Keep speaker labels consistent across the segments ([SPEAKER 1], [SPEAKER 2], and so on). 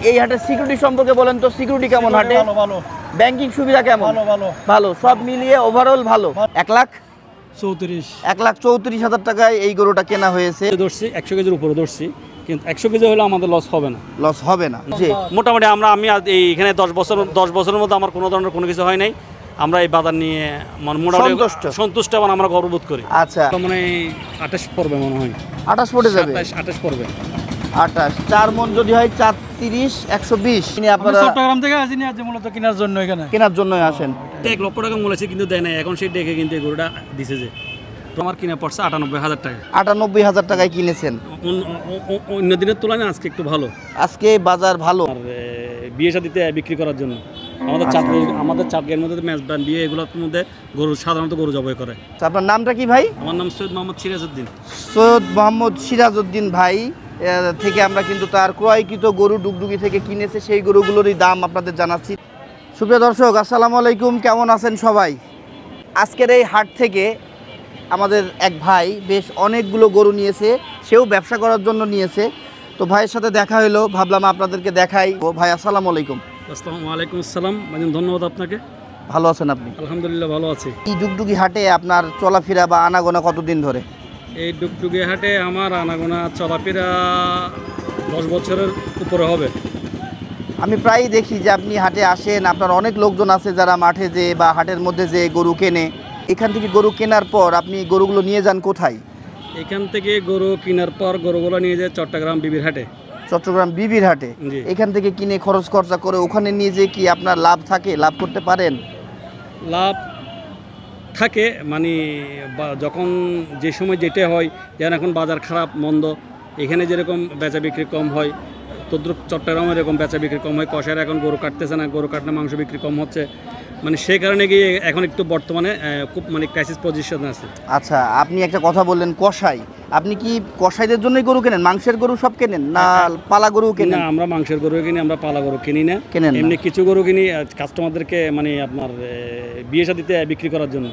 [SPEAKER 1] এই হাটের সিকিউরিটি সম্পর্কে বলেন তো, সিকিউরিটি কেমন হাটে?
[SPEAKER 2] ভালো ভালো।
[SPEAKER 1] ব্যাংকিং সুবিধা কেমন?
[SPEAKER 2] ভালো ভালো
[SPEAKER 1] ভালো, সব মিলিয়ে ওভারঅল ভালো।
[SPEAKER 2] 1,34,000
[SPEAKER 1] টাকায় এই গরুটা কেনা হয়েছে।
[SPEAKER 3] ধরছি 100 কেজির উপরে ধরছি, কিন্তু 100 কেজি হলে আমাদের লস হবে না।
[SPEAKER 1] লস হবে না জি।
[SPEAKER 3] মোটামুটি আমি এইখানে 10 বছরের মধ্যে আমার কোনো ধরনের কোনো কিছু হয় নাই। আমরা এই বাজার নিয়ে মোটামুটি সন্তুষ্ট এবং আমরা গর্ববোধ করি।
[SPEAKER 1] আচ্ছা,
[SPEAKER 3] মানে 28 পড়বে মনে হয়।
[SPEAKER 1] 28 পড়ে যাবে।
[SPEAKER 3] 28 পড়বে।
[SPEAKER 1] 28 4 মণ যদি হয় 34 120। আপনারা
[SPEAKER 2] চট্টগ্রাম থেকে আসিনি, আজ মূলত কেনার জন্য এখানে।
[SPEAKER 1] কেনার জন্যই আসেন।
[SPEAKER 3] 1 লক্ষ টাকা মূল্য কিন্তু দেয় নাই, এখন সেই ডেকে কিন্তু এই গরুটা দিছে যে তোমার কিনা পড়ছে 98,000 টাকা।
[SPEAKER 1] 98,000 টাকায় কিনেছেন।
[SPEAKER 3] অন্য দিনের তুলনায় আজকে একটু ভালো,
[SPEAKER 1] আজকে বাজার ভালো।
[SPEAKER 3] আর বিয়ে শাদিতে বিক্রি করার জন্য আমাদের চাটগের মধ্যে মেজবান বিয়ে এগুলোর মধ্যে গরু সাধারণত গরু জবাই করে।
[SPEAKER 1] আপনার নামটা কি ভাই?
[SPEAKER 3] আমার নাম সৈয়দ মোহাম্মদ সিরাজউদ্দিন।
[SPEAKER 1] সৈয়দ মোহাম্মদ সিরাজউদ্দিন ভাই থেকে আমরা কিন্তু তার ক্রয়কৃত গরু ডুগডুগি থেকে কিনেছে, সেই গরুগুলোরই দাম আপনাদের জানাচ্ছি। সুপ্রিয় দর্শক, আসসালামু আলাইকুম, কেমন আছেন সবাই? আজকের এই হাট থেকে আমাদের এক ভাই বেশ অনেকগুলো গরু নিয়েছে, সেও ব্যবসা করার জন্য নিয়েছে। তো ভাইয়ের সাথে দেখা হলো, ভাবলাম আপনাদেরকে দেখাই। ও ভাই, আসসালামু আলাইকুম।
[SPEAKER 3] আসসালামু আলাইকুম আসসালাম, ধন্যবাদ আপনাকে।
[SPEAKER 1] ভালো আছেন আপনি?
[SPEAKER 3] আলহামদুলিল্লাহ ভালো আছি।
[SPEAKER 1] এই ডুগডুগি হাটে আপনার চলাফেরা বা আনাগোনা কতদিন ধরে?
[SPEAKER 3] এই ডুগডুগি হাটে আমার আনাগোনা চলাফেরা 10 বছরের উপরে হবে।
[SPEAKER 1] আমি প্রায়ই দেখি যে আপনি হাটে আসেন, আপনার অনেক লোকজন আছে যারা মাঠে যে বা হাটের মধ্যে যে গরু কেনে। এখান থেকে গরু কেনার পর আপনি গরুগুলো নিয়ে যান কোথায়?
[SPEAKER 3] এখান থেকে গরু কেনার পর গরুগুলো নিয়ে যায় চট্টগ্রাম বিবির হাটে।
[SPEAKER 1] চট্টগ্রাম বিবির হাটে। এখান থেকে কিনে খরচ খরচা করে ওখানে নিয়ে যে কি আপনার লাভ থাকে, লাভ করতে পারেন?
[SPEAKER 3] লাভ থাকে, মানে যখন যে সময় যেটা হয়, যেন এখন বাজার খারাপ মন্দ, এখানে যেরকম বেচা বিক্রি কম হয়, তদ্রুপ চট্টগ্রামে এরকম বেচা বিক্রি কম হয়। কষার এখন গরু কাটতেছে না, গরু কাটলে মাংস বিক্রি কম হচ্ছে, মানে সেই কারণে গিয়ে এখন একটু বর্তমানে খুব ক্রাইসিস পজিশন আছে।
[SPEAKER 1] আচ্ছা, আপনি একটা কথা বললেন কষাই, আপনি কি কষাইদের জন্যই গরু কেনেন? মাংসের গরু সব কেনেন না পালা গরু কেনেন?
[SPEAKER 3] না, আমরা মাংসের গরু কিনি, আমরা পালা গরু কিনি না। এমনি কিছু গরু কিনি কাস্টমারদেরকে, আপনার বিয়ে শাদিতে বিক্রি করার জন্য।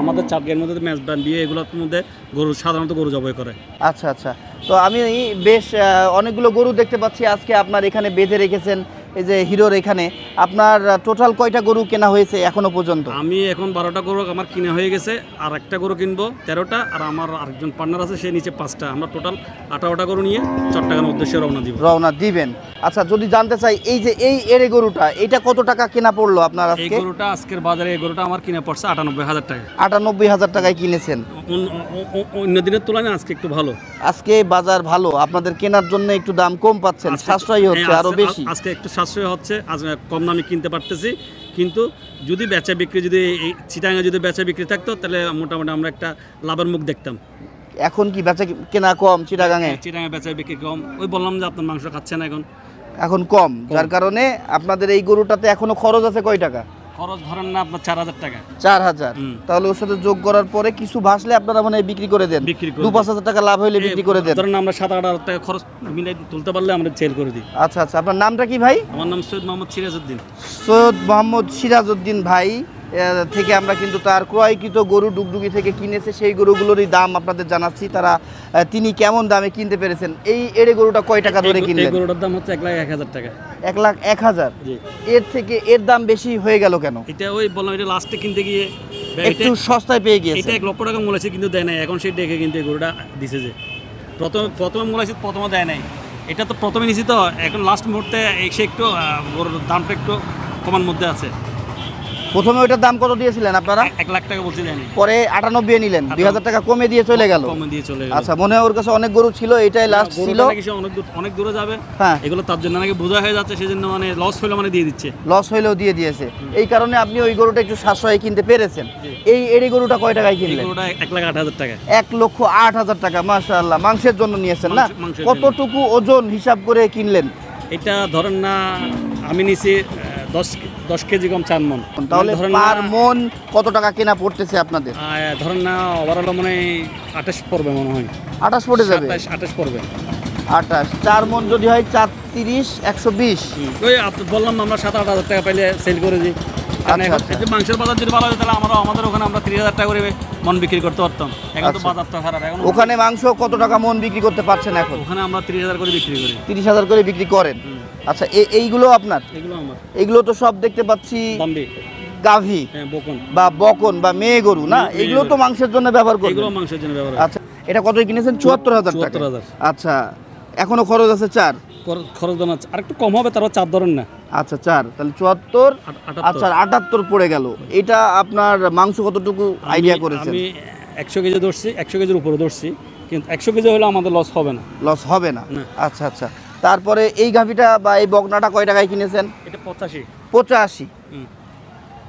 [SPEAKER 3] আমাদের চাটগের মধ্যে মেজবান বিয়ে এগুলোর মধ্যে গরু সাধারণত গরু জবাই করে।
[SPEAKER 1] আচ্ছা আচ্ছা, তো আমি বেশ অনেকগুলো গরু দেখতে পাচ্ছি আজকে আপনার এখানে বেঁধে রেখেছেন। এই যে হিরোর এখানে আপনার টোটাল কয়টা গরু কেনা হয়েছে এখনো পর্যন্ত?
[SPEAKER 3] আমি এখন 12টা গরু আমার কিনা হয়ে গেছে, আর একটা গরু কিনবো 13টা, আর আমার আরেকজন পার্টনার আছে, সে নিচে 5টা। আমরা টোটাল 18টা গরু নিয়ে চট্টগ্রামের উদ্দেশ্যে রওনা দিবেন। আচ্ছা, যদি জানতে চাই এই যে এই এড়ে গরুটা, এটা কত টাকা কেনা পড়লো আপনার আজকে? এই গরুটা আজকের বাজারে এই গরুটা আমার কিনা পড়ছে 98,000 টাকা।
[SPEAKER 1] 98,000 টাকায় কিনেছেন।
[SPEAKER 3] অন্য দিনের তুলনায় আজকে একটু ভালো,
[SPEAKER 1] আজকে বাজার ভালো, আপনাদের কেনার জন্য একটু দাম কম পাচ্ছেন, সাশ্রয়ী হচ্ছে আরো বেশি।
[SPEAKER 3] আজকে একটু সাশ্রয় হচ্ছে, আজ কম দামে কিনতে পারতেছি। কিন্তু যদি বেচা বিক্রি, যদি এই চিটাঙ্গে যদি বেচা বিক্রি থাকতো, তাহলে মোটামুটি আমরা একটা লাভের মুখ দেখতাম।
[SPEAKER 1] এখন কি বেচা কেনা কম চিটাগাঙে?
[SPEAKER 3] চিটাঙ্গে বেচা বিক্রি কম, ওই বললাম যে আপনার মাংস খাচ্ছে না
[SPEAKER 1] এখন কম, যার কারণে আপনাদের এই গরুটাতে এখনো খরচ আছে কয় টাকা?
[SPEAKER 3] খরচ ধরেন না আপনার 4,000 টাকা।
[SPEAKER 1] 4,000, তাহলে ওর সাথে যোগ করার পরে কিছু ভাসলে আপনারা মানে বিক্রি করে দেন? 2-5,000 টাকা লাভ হইলে বিক্রি করে দেন?
[SPEAKER 3] ধরেন আমরা 7-8,000 টাকা খরচ মিলাই তুলতে পারলে আমরা সেল করে দিই।
[SPEAKER 1] আচ্ছা আচ্ছা, আপনার নামটা কি ভাই?
[SPEAKER 3] আমার নাম সৈয়দ মোহাম্মদ সিরাজউদ্দিন।
[SPEAKER 1] সৈয়দ মোহাম্মদ সিরাজউদ্দিন ভাই থেকে আমরা কিন্তু তার ক্রয়কৃত গরু ডুগডুগি থেকে কিনেছে, সেই গরুগুলোরই দাম আপনাদের জানাচ্ছি। তিনি কেমন দামে কিনতে পেরেছেন? এই এড়ে গরুটা কয় টাকা ধরে কিনলেন?
[SPEAKER 3] এই গরুটার দাম হচ্ছে 1,01,000 টাকা।
[SPEAKER 1] 1,01,000? এর দাম বেশি হয়ে গেল কেন?
[SPEAKER 3] এটা ওই বললাম, এটা লাস্টে কিনতে গিয়ে
[SPEAKER 1] একটু সস্তায় পেয়ে গিয়েছে।
[SPEAKER 3] এটা 1 লক্ষ টাকা মূল্য কিন্তু দেয় নাই, এখন সেই ডেকে কিন্তু এই গরুটা দিছে যে প্রথমে মূল্য প্রথমে দেয় নাই। এটা তো প্রথমে নিছি, তো এখন লাস্ট মুহূর্তে এসে একটু গরুর দামটা একটু কমার মধ্যে আছে।
[SPEAKER 1] প্রথমে ওইটার দাম কত দিয়েছিলেন আপনারা?
[SPEAKER 3] 1 লাখ টাকা বলছিলেন,
[SPEAKER 1] পরে 98 নিলেন, 2,000 টাকা কমে দিয়ে চলে গেল। আচ্ছা, মনে হয় ওর কাছে অনেক গরু ছিল, এটাই লাস্ট ছিল।
[SPEAKER 3] অনেক দূরে যাবে,
[SPEAKER 1] হ্যাঁ,
[SPEAKER 3] এগুলো তার জন্য নাকি বোঝা হয়ে যাচ্ছে, সেজন্য মানে লস হইলে মানে দিয়ে দিচ্ছে।
[SPEAKER 1] লস হইলেও দিয়ে দিয়েছে, এই কারণে আপনি ওই গরুটা একটু সাশ্রয়ে কিনতে পেরেছেন। এই এড়ি গরুটা কয় টাকায় কিনলেন?
[SPEAKER 3] 1,08,000 টাকা।
[SPEAKER 1] 1,08,000 টাকা, মাশাআল্লাহ। মাংসের জন্য নিয়েছেন না? কতটুকু ওজন হিসাব করে কিনলেন?
[SPEAKER 3] এটা ধরেন না, আমি নিছি 10 কেজি কম 4 মণ।
[SPEAKER 1] তাহলে পার মণ কত টাকা কেনা পড়তেছে আপনাদের?
[SPEAKER 3] ধরেন না ওভারঅল মানে 28 পড়বে মনে হয়।
[SPEAKER 1] 28 পড়ে যাবে?
[SPEAKER 3] 28 পড়বে।
[SPEAKER 1] 28 4 মণ যদি হয় 34 120।
[SPEAKER 3] ওই বললাম আমরা 7-8,000 টাকা পাইলে সেল করে দিই। মাংসের বাজার যদি ভালো হয়, তাহলে আমাদের ওখানে আমরা 30,000 টাকা করে মন বিক্রি করতে পারতাম। এখন তো বাজার তো খারাপ। এখন
[SPEAKER 1] ওখানে মাংস কত টাকা মন বিক্রি করতে পারছেন এখন?
[SPEAKER 3] ওখানে আমরা 30,000 করে বিক্রি করি।
[SPEAKER 1] 30,000 করে বিক্রি করেন। আচ্ছা এইগুলো আপনার?
[SPEAKER 3] এগুলো আমার।
[SPEAKER 1] এগুলো তো সব দেখতে পাচ্ছি
[SPEAKER 3] দাম্বি,
[SPEAKER 1] গাভী
[SPEAKER 3] হ্যাঁ, বকন
[SPEAKER 1] বা বকন বা মেয়ে গরু না,
[SPEAKER 3] মেয়ে
[SPEAKER 1] এগুলো তো
[SPEAKER 3] গরু।
[SPEAKER 1] মাংসের জন্য ব্যবহার করবেন।
[SPEAKER 3] এগুলো মাংসের জন্য ব্যবহার হয়।
[SPEAKER 1] আচ্ছা, এটা কত কিনেছেন? 74,000 টাকা।
[SPEAKER 3] 74,000।
[SPEAKER 1] আচ্ছা, এখনো খরচ আছে 4।
[SPEAKER 3] খরচ দাম আর একটু কম হবে, তারপর চাপ ধরেন না।
[SPEAKER 1] আচ্ছা 4, তাহলে 74।
[SPEAKER 3] 78।
[SPEAKER 1] আচ্ছা 78 পড়ে গেল। এটা আপনার মাংস কতটুকু আইডিয়া করেছেন?
[SPEAKER 3] আমি 100 কেজি ধরছি, 100 কেজির উপরে ধরছি, কিন্তু 100 কেজি হলে আমাদের লস হবে না।
[SPEAKER 1] লস হবে না?
[SPEAKER 3] না।
[SPEAKER 1] আচ্ছা আচ্ছা। তারপরে এই গাভিটা বা এই বকনাটা কয় টাকায় কিনেছেন?
[SPEAKER 3] এটা 85।
[SPEAKER 1] 85।
[SPEAKER 3] হুম।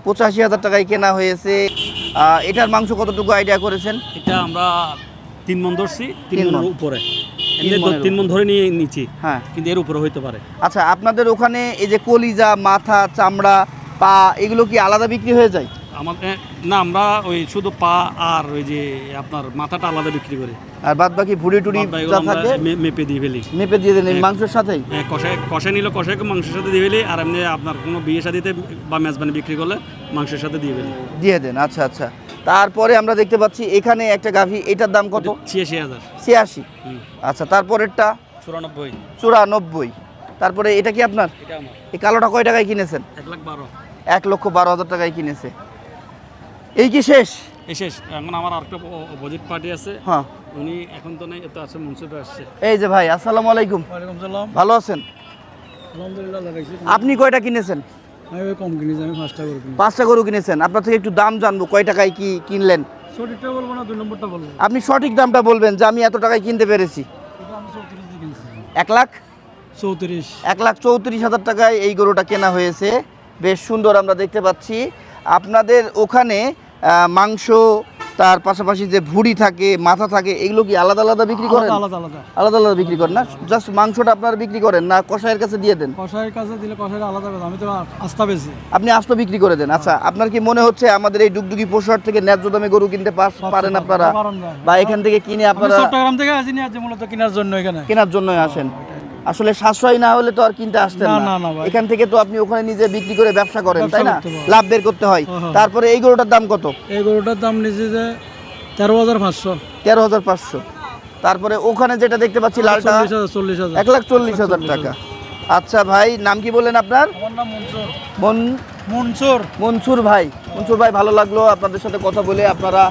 [SPEAKER 1] 85,000 টাকায় কেনা হয়েছে। এটার মাংস কতটুকু আইডিয়া করেছেন?
[SPEAKER 3] এটা আমরা 3 মণ ধরছি, 3
[SPEAKER 1] তিন
[SPEAKER 3] মণের
[SPEAKER 1] মণ।
[SPEAKER 3] উপরে।
[SPEAKER 1] 3
[SPEAKER 3] মণ ধরে নিয়ে নিচ্ছি,
[SPEAKER 1] হ্যাঁ।
[SPEAKER 3] কিন্তু এর উপরে হইতে পারে।
[SPEAKER 1] আচ্ছা, আপনাদের ওখানে এই যে কলিজা, মাথা, চামড়া, পা, এগুলো কি আলাদা বিক্রি হয়ে যায়?
[SPEAKER 3] আমাদের না, আমরা ওই শুধু পা আর ওই যে আপনার মাথাটা আলাদা বিক্রি করি।
[SPEAKER 1] আর বাদ বাকি ভুড়ি টুড়ি
[SPEAKER 3] বাদ বাকিগুলো
[SPEAKER 1] যা
[SPEAKER 3] আমরা
[SPEAKER 1] থাকে
[SPEAKER 3] মেপে দিয়ে ফেলি।
[SPEAKER 1] মেপে দিয়ে দেন এই
[SPEAKER 3] হ্যাঁ।
[SPEAKER 1] মাংসের সাথেই?
[SPEAKER 3] কষায় নিলে কষাইকে মাংসের সাথে দিয়ে ফেলি, আর এমনি আপনার কোনো বিয়ে শাদিতে বা মেজবানি বিক্রি করলে মাংসের সাথে দিয়ে ফেলি।
[SPEAKER 1] দিয়ে দেন। আচ্ছা আচ্ছা। তারপরে আমরা দেখতে পাচ্ছি এখানে একটা গাভী, এটার দাম কত?
[SPEAKER 3] 86,000।
[SPEAKER 1] 86।
[SPEAKER 3] হুম।
[SPEAKER 1] আচ্ছা, তারপরেরটা
[SPEAKER 3] 94।
[SPEAKER 1] 94। তারপরে এটা কি আপনার?
[SPEAKER 3] এটা আমার।
[SPEAKER 1] এই কালোটা কয় টাকায় কিনেছেন?
[SPEAKER 3] 1,12,000।
[SPEAKER 1] 1,12,000 টাকায় কিনেছে। এই কি শেষ?
[SPEAKER 3] এই শেষ। এখন আমার আরেকটা অপোজিট পার্টি আছে,
[SPEAKER 1] হ্যাঁ।
[SPEAKER 3] উনি এখন তো নেই, তো আছে, মনসুর আসছে।
[SPEAKER 1] এই যে ভাই, আসসালামু আলাইকুম।
[SPEAKER 2] ওয়ালাইকুম সালাম।
[SPEAKER 1] ভালো আছেন?
[SPEAKER 2] আলহামদুলিল্লাহ লাগাইছি।
[SPEAKER 1] আপনি কয়টা কিনেছেন?
[SPEAKER 2] আমি ওই কম কিনেছি, আমি 5টা করে কিনি।
[SPEAKER 1] 5টা গরু কিনেছেন। আপনার থেকে একটু দাম জানবো, কয় টাকায় কি কিনলেন?
[SPEAKER 2] সঠিকটা বলবো না, 2 নম্বরটা বলবো।
[SPEAKER 1] আপনি সঠিক দামটা বলবেন যে আমি এত টাকায় কিনতে পেরেছি।
[SPEAKER 2] এটা আমি 34 দিয়ে কিনছি।
[SPEAKER 1] 1,34,000 1,34,000 টাকায় এই গরুটা কেনা হয়েছে। বেশ সুন্দর আমরা দেখতে পাচ্ছি। আপনাদের ওখানে মাংস, তার পাশাপাশি যে ভুঁড়ি থাকে, মাথা থাকে, এগুলো কি আলাদা আলাদা বিক্রি করেন?
[SPEAKER 2] আলাদা আলাদা।
[SPEAKER 1] আলাদা আলাদা বিক্রি করেন না? জাস্ট মাংসটা আপনারা বিক্রি করেন না কসাইয়ের কাছে দিয়ে দেন?
[SPEAKER 2] কষাইয়ের কাছে দিলে কষাইয়ের আলাদা কথা, আমি তো আস্থা বেশি।
[SPEAKER 1] আপনি আস্ত বিক্রি করে দেন। আচ্ছা, আপনার কি মনে হচ্ছে আমাদের এই ডুগডুগি পশুহাট থেকে ন্যায্য দামে গরু কিনতে পারেন আপনারা?
[SPEAKER 2] পারেন না।
[SPEAKER 1] বা এখান থেকে কিনে
[SPEAKER 2] আমি
[SPEAKER 1] আপনারা
[SPEAKER 2] চট্টগ্রাম থেকে আসিনি আজ মূলত কেনার জন্য এখানে।
[SPEAKER 1] কেনার জন্যই আসেন? আসলে সাশ্রয় না হলে তো আর কিনতে আসতেন
[SPEAKER 2] না,
[SPEAKER 1] না।
[SPEAKER 2] না, না ভাই।
[SPEAKER 1] এখান থেকে তো আপনি ওখানে নিজে বিক্রি করে ব্যবসা করেন,
[SPEAKER 2] ব্যবসা
[SPEAKER 1] তাই না?
[SPEAKER 2] করতে হয়।
[SPEAKER 1] লাভ বের করতে হয়।
[SPEAKER 2] হ্যাঁ, হ্যাঁ।
[SPEAKER 1] তারপরে এই গরুটার দাম কত?
[SPEAKER 2] এই গরুটার দাম নিচে যে 13,500।
[SPEAKER 1] 13,500। তারপরে ওখানে যেটা দেখতে পাচ্ছি লালটা
[SPEAKER 2] 40,000।
[SPEAKER 1] 1,40,000 টাকা। আচ্ছা ভাই, নাম কি বললেন আপনার?
[SPEAKER 2] আমার নাম মনসুর।
[SPEAKER 1] মনসুর। মনসুর ভাই, মনসুর ভাই, ভালো লাগলো আপনাদের সাথে কথা বলে। আপনারা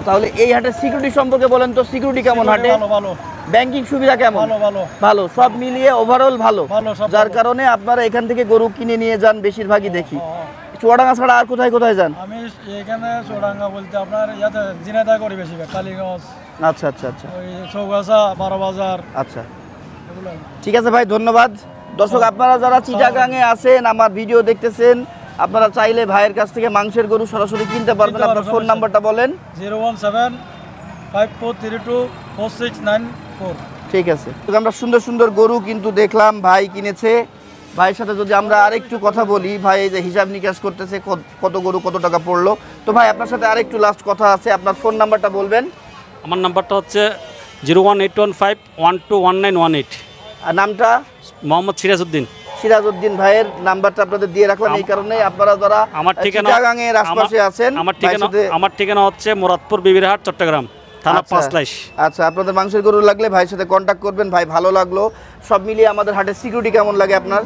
[SPEAKER 1] তাহলে এই হাটের সিকিউরিটি সম্পর্কে বলেন তো, সিকিউরিটি কেমন হাটে?
[SPEAKER 2] ভালো ভালো
[SPEAKER 1] ব্যাংকিং সুবিধা কেমন?
[SPEAKER 2] ভালো ভালো
[SPEAKER 1] ভালো, সব মিলিয়ে ওভারঅল ভালো।
[SPEAKER 2] ভালো, সব
[SPEAKER 1] যার
[SPEAKER 2] ভালো।
[SPEAKER 1] কারণে আপনারা এখান থেকে গরু কিনে নিয়ে যান বেশিরভাগই দেখি। চুয়াডাঙ্গা ছাড়া আর কোথায় কোথায় যান?
[SPEAKER 2] আমি এখানে চুয়াডাঙ্গা বলতে আপনার ইয়াতে জিনাইদহ করি বেশি, কালীগঞ্জ,
[SPEAKER 1] আচ্ছা আচ্ছা আচ্ছা
[SPEAKER 2] ওই চৌগাছা, 12 বাজার,
[SPEAKER 1] আচ্ছা।
[SPEAKER 2] এগুলো।
[SPEAKER 1] ঠিক আছে ভাই, ধন্যবাদ। দর্শক, আপনারা যারা চিটাগাঙে আছেন, আমার ভিডিও দেখতেছেন, আপনারা চাইলে ভাইয়ের কাছ থেকে মাংসের গরু সরাসরি কিনতে পারবেন।
[SPEAKER 2] কিনতে
[SPEAKER 1] আপনার
[SPEAKER 2] পারবেন,
[SPEAKER 1] ফোন
[SPEAKER 2] সমস্যা
[SPEAKER 1] নাম্বারটা বলেন।
[SPEAKER 2] 01754324694।
[SPEAKER 1] ঠিক আছে। তো আমরা সুন্দর সুন্দর গরু কিন্তু দেখলাম, ভাই কিনেছে। ভাইয়ের সাথে যদি আমরা আরেকটু কথা বলি, ভাই এই যে হিসাব নিকাশ করতেছে কত গরু কত টাকা পড়লো। তো ভাই, আপনার সাথে আরেকটু লাস্ট কথা আছে, আপনার ফোন নাম্বারটা বলবেন।
[SPEAKER 3] আমার নাম্বারটা হচ্ছে 01815121918।
[SPEAKER 1] আর নামটা?
[SPEAKER 3] মোহাম্মদ সিরাজউদ্দিন।
[SPEAKER 1] সিরাজউদ্দিন ভাইয়ের নাম্বারটা আপনাদের দিয়ে রাখলাম এই কারণে, আপনারা যারা
[SPEAKER 3] আমার ঠিকানা
[SPEAKER 1] চিটাগাঙের আশপাশে আছেন,
[SPEAKER 3] আমার ঠিকানা হচ্ছে মুরাদপুর বিবিরহাট, চট্টগ্রাম থানা
[SPEAKER 1] আচ্ছা।
[SPEAKER 3] 5 লাইশ।
[SPEAKER 1] আচ্ছা, আপনাদের মাংসের গরু লাগলে ভাইয়ের সাথে কন্ট্যাক্ট করবেন। ভাই, ভালো লাগলো। সব মিলিয়ে আমাদের হাটের সিকিউরিটি কেমন লাগে আপনার?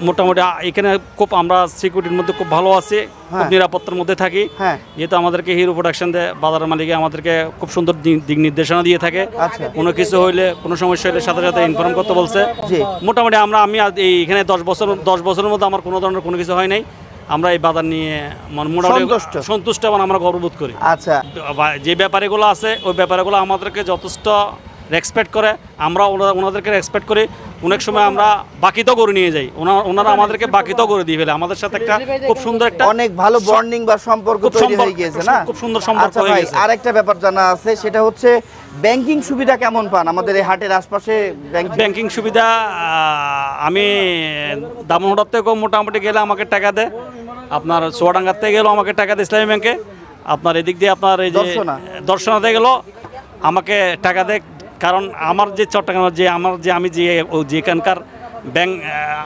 [SPEAKER 3] মোটামুটি এখানে খুব আমরা সিকিউরিটির মধ্যে খুব ভালো আছি, খুব নিরাপত্তার মধ্যে থাকি।
[SPEAKER 1] হ্যাঁ।
[SPEAKER 3] যেহেতু আমাদেরকে হিরো প্রোডাকশন দেয়, বাজারের মালিকে আমাদেরকে খুব সুন্দর দিক নির্দেশনা দিয়ে থাকে।
[SPEAKER 1] আচ্ছা।
[SPEAKER 3] কোনো কিছু হইলে, কোনো সমস্যা হলে সাথে সাথে ইনফর্ম করতে বলছে।
[SPEAKER 1] জি।
[SPEAKER 3] মোটামুটি আমি এখানে 10 বছরের মধ্যে আমার কোনো ধরনের কোনো কিছু হয় নাই। আমরা এই বাজার নিয়ে মোটামুটি সন্তুষ্ট এবং আমরা গর্ববোধ করি।
[SPEAKER 1] আচ্ছা।
[SPEAKER 3] যে ব্যাপারীগুলো আছে, ওই ব্যাপারগুলো আমাদেরকে যথেষ্ট রেসপেক্ট করে, আমরা ওনাদেরকে রেসপেক্ট করি। অনেক সময় আমরা বাকিতেও করে নিয়ে যাই, ওনারা আমাদেরকে বাকিতেও করে দিয়ে ফেলে। আমাদের সাথে একটা খুব সুন্দর একটা
[SPEAKER 1] অনেক ভালো বন্ডিং বা সম্পর্ক তৈরি হয়ে গিয়েছে না?
[SPEAKER 3] খুব সুন্দর সম্পর্ক
[SPEAKER 1] আচ্ছা
[SPEAKER 3] হয়ে
[SPEAKER 1] ভাই,
[SPEAKER 3] গেছে।
[SPEAKER 1] আরেকটা ব্যাপার জানা আছে, সেটা হচ্ছে ব্যাংকিং সুবিধা কেমন পান আমাদের এই হাটের আশপাশে?
[SPEAKER 3] ব্যাংকিং সুবিধা আমি দামনহটার থেকেও মোটামুটি গেলে আমাকে টাকা দেয়, আপনার চুয়াডাঙ্গার থেকে গেলেও আমাকে টাকা দেয় ইসলামী ব্যাংকে, আপনার এদিক দিয়ে আপনার এই যে দর্শনাতে গেলেও আমাকে টাকা দেয়। কারণ আমার যে চট্টগ্রামের আমি যেখানকার ব্যাংক,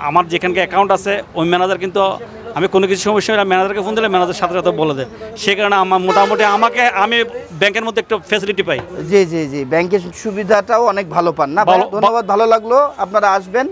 [SPEAKER 3] আমার যেখানকার অ্যাকাউন্ট আছে, ওই ম্যানেজার কিন্তু আমি কোনো কিছু সমস্যা হলে ম্যানেজারকে ফোন দিলে ম্যানেজার সাথে সাথে বলে দেয়। সে কারণে আমার মোটামুটি আমি ব্যাংকের মধ্যে একটু ফ্যাসিলিটি পাই।
[SPEAKER 1] জি জি জি, ব্যাংকের সুবিধাটাও অনেক ভালো পান না? ধন্যবাদ, ভালো লাগলো। আপনারা আসবেন।